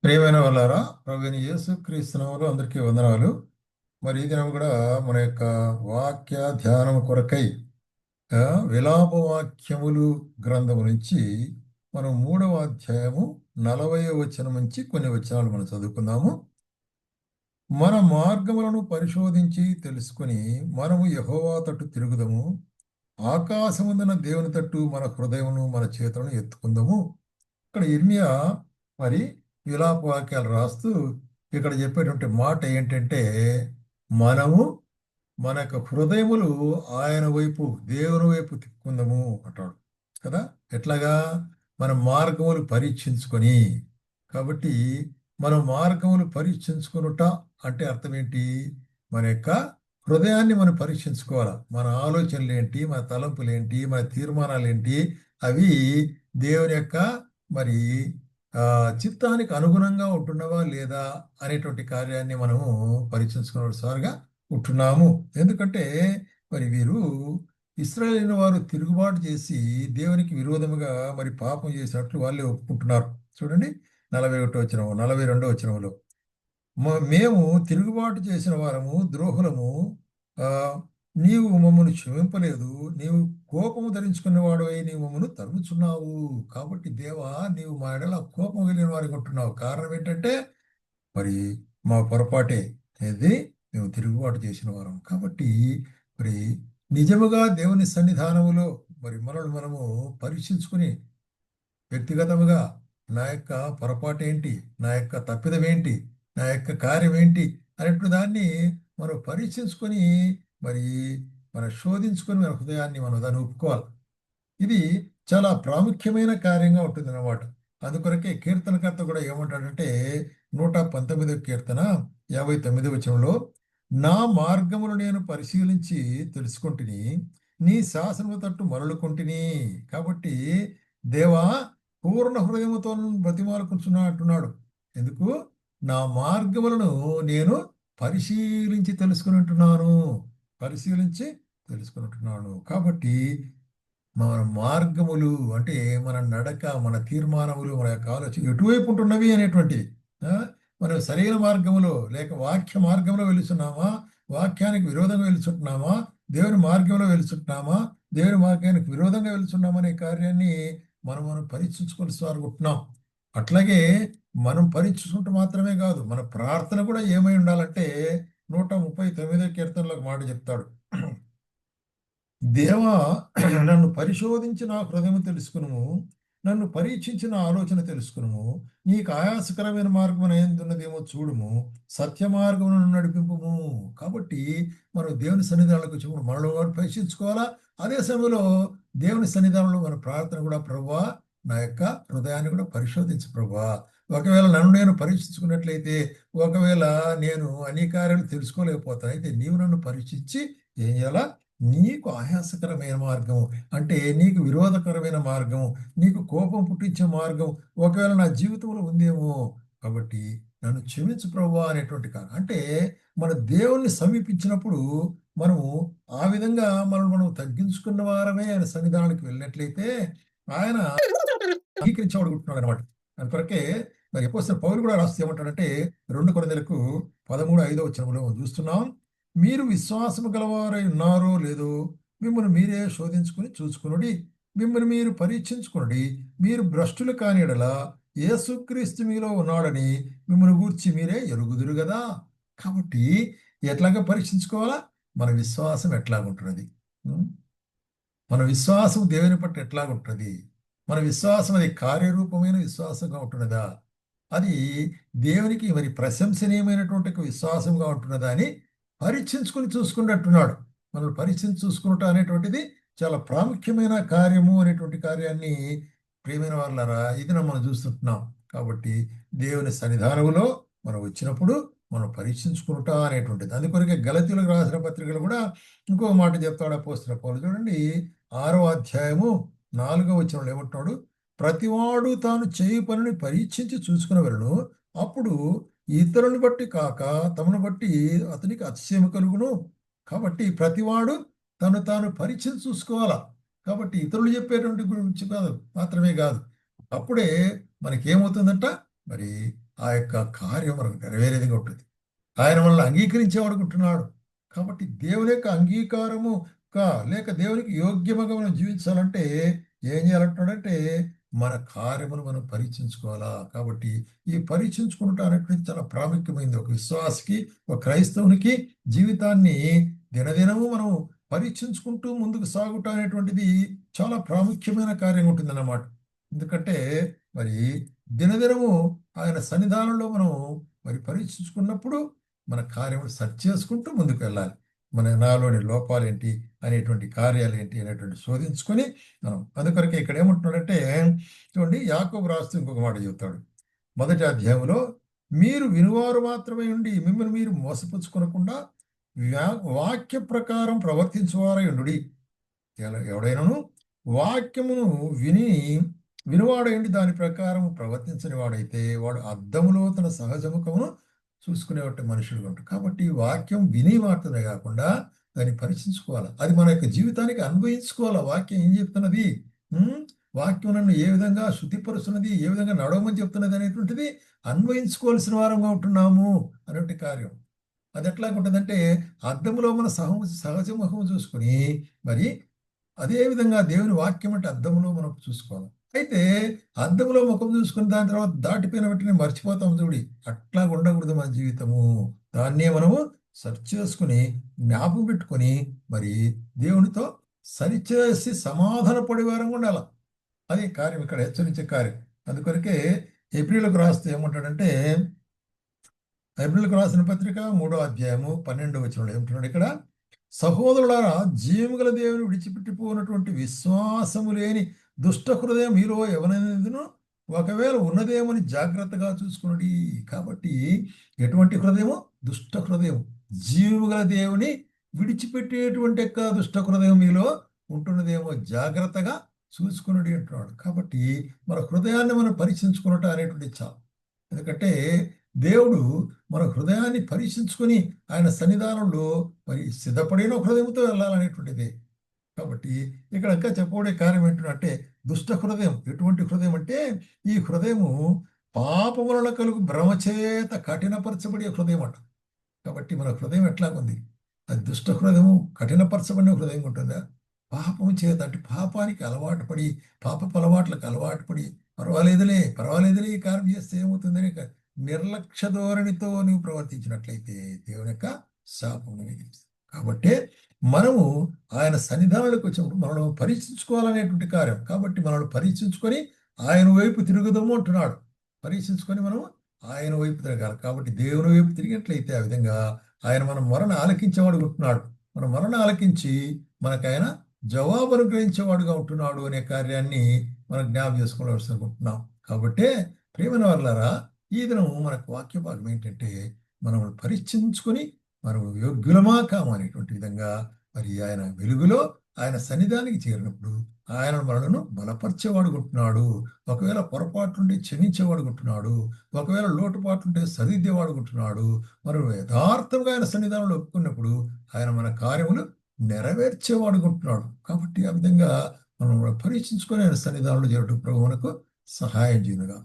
ప్రియమైన వాళ్ళారా, ప్రభువైన యేసుక్రీస్తు నామములో అందరికీ వందనాలు. మరి ఈ దినం కూడా మన యొక్క వాక్య ధ్యానం కొరకై ఆ, విలాప వాక్యములు గ్రంథము నుంచి మనం 3వ అధ్యాయము 40వ వచనం నుంచి కొన్ని వచనాలు మనం చదువుకుందాము. మన మార్గములను పరిశోధించి తెలుసుకుని మనము యెహోవా తట్టు తిరుగుదము. ఆకాశముందున దేవుని తట్టు మన హృదయమును మన చేతులను ఎత్తుకుందాము. ఇక్కడ ఇర్మియా మరి విలాప వాక్యాలు రాస్తూ ఇక్కడ చెప్పేటువంటి మాట ఏంటంటే, మనము మన యొక్క హృదయములు ఆయన వైపు దేవుని వైపు తిప్పుకుందాము అంటాడు కదా. ఎట్లాగా? మన మార్గములు పరీక్షించుకొని. కాబట్టి మనం మార్గములు పరీక్షించుకొనుట అంటే అర్థం ఏంటి? మన యొక్క హృదయాన్ని మనం పరీక్షించుకోవాలి. మన ఆలోచనలు ఏంటి, మన తలంపులు ఏంటి, మన తీర్మానాలు ఏంటి, అవి దేవుని యొక్క మరి చిత్తానికి అనుగుణంగా ఉంటున్నవా లేదా అనేటువంటి కార్యాన్ని మనము పరీక్షించుకున్నసారిగా ఉంటున్నాము. ఎందుకంటే మరి వీరు ఇశ్రాయేలు వారు తిరుగుబాటు చేసి దేవునికి విరోధముగా మరి పాపం చేసినట్లు వాళ్ళే ఒప్పుకుంటున్నారు. చూడండి, 41వ వచనం, 42వ వచనంలో మేము తిరుగుబాటు చేసిన వారము, ద్రోహులము. ఆ నీవు మమ్మను క్షమింపలేదు. నీవు కోపము ధరించుకున్న వాడవై నీవు మమ్మను తరుముచున్నావు. కాబట్టి దేవా, నీవు మా ఎడల కోపం కలిగిన వారికి ఉంటున్నావు. కారణం ఏంటంటే మరి మా పొరపాటే అనేది మేము తిరుగుబాటు చేసిన వారం. కాబట్టి మరి నిజముగా దేవుని సన్నిధానములో మరి మనల్ని మనము పరీక్షించుకుని వ్యక్తిగతముగా నా యొక్క పొరపాటు ఏంటి, నా యొక్క తప్పిదం ఏంటి, నా యొక్క కార్యం ఏంటి అనేటువంటి దాన్ని మనం పరీక్షించుకొని మరి మనం శోధించుకొని మన హృదయాన్ని మనం దాన్ని ఒప్పుకోవాలి. ఇది చాలా ప్రాముఖ్యమైన కార్యంగా ఉంటుంది అన్నమాట. అందుకొరకే కీర్తనకర్త కూడా ఏమంటాడంటే 119వ కీర్తన 59వ వచనంలో, నా మార్గములు నేను పరిశీలించి తెలుసుకుంటుని, నీ శాసనము తట్టు మరలుకొంటిని. కాబట్టి దేవా, పూర్ణ హృదయముతో బ్రతిమాలుకుంటున్నా అంటున్నాడు. ఎందుకు? నా మార్గములను నేను పరిశీలించి తెలుసుకుని ఉంటున్నాను. పరిశీలించి తెలుసుకుని ఉంటున్నాను. కాబట్టి మన మార్గములు అంటే మన నడక, మన తీర్మానములు, మన యొక్క ఆలోచన ఎటువైపు ఉంటున్నవి అనేటువంటివి. ఆ, మనం సరైన మార్గములో లేక వాక్య మార్గంలో వెలుస్తున్నామా, వాక్యానికి విరోధంగా వెలుచుంటున్నామా, దేవుని మార్గంలో వెలుచుంటున్నామా, దేవుని మార్గానికి విరోధంగా వెలుచున్నామా అనే కార్యాన్ని మనం పరీక్షించుకోవాల్సి ఉంటున్నాం. అట్లాగే మనం పరీక్షించుకుంటూ మాత్రమే కాదు, మన ప్రార్థన కూడా ఏమై ఉండాలంటే 139వ కీర్తనలో ఒక మాట చెప్తాడు. దేవా, నన్ను పరిశోధించి నా హృదయం తెలుసుకును, నన్ను పరీక్షించిన ఆలోచన తెలుసుకును, నీకు ఆయాసకరమైన మార్గం ఏందున్నదేమో చూడుము, సత్య మార్గమును నడిపింపుము. కాబట్టి మనం దేవుని సన్నిధానాలకు వచ్చినప్పుడు మనలో పరీక్షించుకోవాలా. అదే సమయంలో దేవుని సన్నిధానంలో మన ప్రార్థన కూడా, ప్రభువా, నా యొక్క హృదయాన్ని కూడా పరిశోధించు ప్రభువా. ఒకవేళ నన్ను నేను పరీక్షించుకున్నట్లయితే, ఒకవేళ నేను అనేక కార్యాలు తెలుసుకోలేకపోతాను, అయితే నీవు నన్ను పరీక్షించి ఏం చేయాలా? నీకు ఆయాసకరమైన మార్గం అంటే నీకు విరోధకరమైన మార్గం, నీకు కోపం పుట్టించే మార్గం ఒకవేళ నా జీవితంలో ఉందేమో, కాబట్టి నన్ను క్షమించు ప్రభువా అనేటువంటి కాదు. అంటే మన దేవుణ్ణి సమీపించినప్పుడు మనము ఆ విధంగా మనం తగ్గించుకున్న వారమే ఆయన సన్నిధానానికి వెళ్ళినట్లయితే ఆయన అంగీకరించబడుకుంటున్నాడు అనమాట. అందుకొరకే మరి అపోస్తలుడైన పౌలు కూడా రాస్తూ ఏమంటాడంటే 2 కొరింథీయులకు 13:5 చూస్తున్నాం. మీరు విశ్వాసము గలవారై ఉన్నారో లేదో మిమ్మల్ని మీరే శోధించుకుని చూసుకునుడి. మిమ్మల్ని మీరు పరీక్షించుకునుడి. మీరు భ్రష్టులు కాని యెడల యేసుక్రీస్తు మీలో ఉన్నాడని మిమ్మల్ని గూర్చి మీరే ఎరుగుదురు కదా. కాబట్టి ఎట్లాగా పరీక్షించుకోవాలా? మన విశ్వాసం ఎట్లాగుంటున్నది? ఉం? మన విశ్వాసం దేవుని పట్ల ఎట్లాగుంటుంది? మన విశ్వాసం అది కార్యరూపమైన విశ్వాసంగా ఉంటున్నదా? అది దేవునికి మరి ప్రశంసనీయమైనటువంటి ఒక విశ్వాసంగా ఉంటున్నదా అని పరీక్షించుకుని చూసుకున్నట్టున్నాడు. మనం పరీక్షించి చూసుకున్నట అనేటువంటిది చాలా ప్రాముఖ్యమైన కార్యము అనేటువంటి కార్యాన్ని ప్రియమైన వాళ్ళారా ఇది మనం చూస్తుంటున్నాం. కాబట్టి దేవుని సన్నిధానములో మనం వచ్చినప్పుడు మనం పరీక్షించుకున్నట అనేటువంటిది. అందుకొరకే గలతీయులకు రాసిన పత్రికలు కూడా ఇంకో మాట చెప్తాడు అపోస్తలుడైన పౌలు. చూడండి, 6వ అధ్యాయము 4వ వచనంలో ఏమంటున్నాడు? ప్రతివాడు తాను చేయు పనిని పరీక్షించి చూసుకునవలెను. అప్పుడు ఇతరులను బట్టి కాక తమను బట్టి అతనికి అతిశయము కలుగును. కాబట్టి ప్రతివాడు తను తాను పరీక్షించి చూసుకోవాలా. కాబట్టి ఇతరులు చెప్పేటువంటి గురించి కాదు మాత్రమే కాదు. అప్పుడే మనకేమవుతుందంట, మరి ఆ యొక్క కార్యం మనకు నెరవేరేదిగా ఉంటుంది. ఆయన మనల్ని అంగీకరించేవాడు ఉంటున్నాడు. కాబట్టి దేవుని యొక్క అంగీకారము లేక దేవునికి యోగ్యముగా మనం జీవించాలంటే ఏం చేయాలంటున్నాడంటే మన కార్యమును మనం పరీక్షించుకోవాలా. కాబట్టి ఈ పరీక్షించుకుంటా అనేటువంటి చాలా ప్రాముఖ్యమైనది. ఒక విశ్వాసికి, ఒక క్రైస్తవునికి జీవితాన్ని దినదినము మనం పరీక్షించుకుంటూ ముందుకు సాగుట అనేటువంటిది చాలా ప్రాముఖ్యమైన కార్యం ఉంటుందన్నమాట. ఎందుకంటే మరి దినదినము ఆయన సన్నిధానంలో మనం మరి పరీక్షించుకున్నప్పుడు మన కార్యములు సరి చేసుకుంటూ ముందుకు వెళ్ళాలి. మన నాలోని లోపాలేంటి అనేటువంటి కార్యాలు ఏంటి అనేటువంటి శోధించుకొని మనం అందుకొరకే ఇక్కడ ఏమంటున్నాడంటే చూడండి, యాకోబు రాస్తూ ఇంకొక మాట చెబుతాడు మొదటి అధ్యాయంలో, మీరు వినువారు మాత్రమే ఉండి మిమ్మల్ని మీరు మోసపుచ్చుకొనకుండా వాక్య ప్రకారం ప్రవర్తించువారై ఉండుడి. ఎవడైనాను వాక్యమును వినువాడైండి దాని ప్రకారం ప్రవర్తించని వాడైతే వాడు అద్దములో తన సహజముఖమును చూసుకునేవాటి మనుషులు ఉంటారు. కాబట్టి వాక్యం విని మాత్రమే కాకుండా దాన్ని పరీక్షించుకోవాలి. అది మన యొక్క జీవితానికి అన్వయించుకోవాలి. వాక్యం ఏం చెప్తున్నది, వాక్యం నన్ను ఏ విధంగా శుద్ధిపరుస్తున్నది, ఏ విధంగా నడవమని చెప్తున్నది అనేటువంటిది అన్వయించుకోవాల్సిన వారంగా ఉంటున్నాము అనేటువంటి కార్యం. అది ఎట్లా ఉంటుందంటే అద్దంలో మన సహజ ముఖం చూసుకుని మరి అదే విధంగా దేవుని వాక్యం అంటే అద్దంలో మనం చూసుకోవాలి. అయితే అద్దంలో ముఖం చూసుకుని దాని తర్వాత దాటిపోయిన వెంటనే మర్చిపోతాం చూడి, అట్లా ఉండకూడదు మన జీవితము. దాన్నే మనము సెర్చ్ చేసుకుని జ్ఞాపకం పెట్టుకొని మరి దేవునితో సరిచేసి సమాధాన పడే వారంగా ఉండాలి. అదే కార్యం ఇక్కడ హెచ్చరించే కార్యం. అందుకొరకే ఏప్రిల్కు రాస్తే ఏమంటాడంటే, ఏప్రిల్కు రాసిన పత్రిక 3వ అధ్యాయము 12వ వచనంలో ఏమంటున్నాడు ఇక్కడ, సహోదరులారా జీవముగల దేవుని విడిచిపెట్టిపోయినటువంటి విశ్వాసము లేని దుష్ట హృదయం మీలో ఎవరైనా ఒకవేళ ఉన్నదేమని జాగ్రత్తగా చూసుకున్నది. కాబట్టి ఎటువంటి హృదయము? దుష్ట హృదయం. జీవముగల దేవుని విడిచిపెట్టేటువంటి యొక్క దుష్ట హృదయం మీలో ఉంటున్నదేమో జాగ్రత్తగా చూసుకున్నది అంటున్నాడు. కాబట్టి మన హృదయాన్ని మనం పరీక్షించుకున్నట్టు అనేటువంటి చాలు. ఎందుకంటే దేవుడు మన హృదయాన్ని పరీక్షించుకొని ఆయన సన్నిధానంలో మరి సిద్ధపడిన హృదయంతో వెళ్ళాలనేటువంటిది. కాబట్టి ఇక్కడ ఇంకా చెప్పబడే కార్యం ఏంటంటే దుష్ట హృదయం. ఎటువంటి హృదయం అంటే ఈ హృదయము పాపము వలన కలుగు భ్రమచేత కఠినపరచబడే హృదయం అంట. కాబట్టి మన హృదయం ఎట్లాగుంది? అది దుష్ట హృదయము, కఠినపరచబడిన హృదయం ఉంటుందా? పాపము చేత అంటే పాపానికి అలవాటు పడి, పాపపు అలవాట్లకు అలవాటు పడి పర్వాలేదులే ఈ కార్యం చేస్తే ఏమవుతుందని నిర్లక్ష్య ధోరణితో నువ్వు ప్రవర్తించినట్లయితే దేవుని యొక్క శాపం మిగిలింది. కాబట్టి మనము ఆయన సన్నిధానాలకు వచ్చినప్పుడు మనల్ని పరీక్షించుకోవాలనేటువంటి కార్యం. కాబట్టి మనల్ని పరీక్షించుకొని ఆయన వైపు తిరుగుదాము అంటున్నాడు. పరీక్షించుకొని మనం ఆయన వైపు తిరగాలి. కాబట్టి దేవుని వైపు తిరిగినట్లయితే ఆ విధంగా ఆయన మన మొరను ఆలకించేవాడు ఉంటున్నాడు. మన మొరను ఆలకించి మనకు ఆయన జవాబు అనుగ్రహించేవాడుగా ఉంటున్నాడు అనే కార్యాన్ని మనం జ్ఞాపకం చేసుకోవాల్సి అనుకుంటున్నాం. కాబట్టి ప్రియమైన వారులారా, ఈ దినం మనకు వాక్య భాగం ఏంటంటే మనం పరీక్షించుకొని మనం యోగ్యులమా కామా అనేటువంటి విధంగా మరి ఆయన వెలుగులో ఆయన సన్నిధానికి చేరినప్పుడు ఆయన మనలను బలపరిచేవాడుకుంటున్నాడు. ఒకవేళ పొరపాటుంటే క్షమించేవాడుకుంటున్నాడు. ఒకవేళ లోటుపాట్లుంటే సరిదిద్దేవాడుకుంటున్నాడు. మరి యథార్థంగా ఆయన సన్నిధానంలో ఒప్పుకున్నప్పుడు ఆయన మన కార్యములు నెరవేర్చేవాడుకుంటున్నాడు. కాబట్టి ఆ విధంగా మనం పరీక్షించుకొని ఆయన సన్నిధానంలో చేరటం ప్రభు మనకు సహాయం చేయనుగా.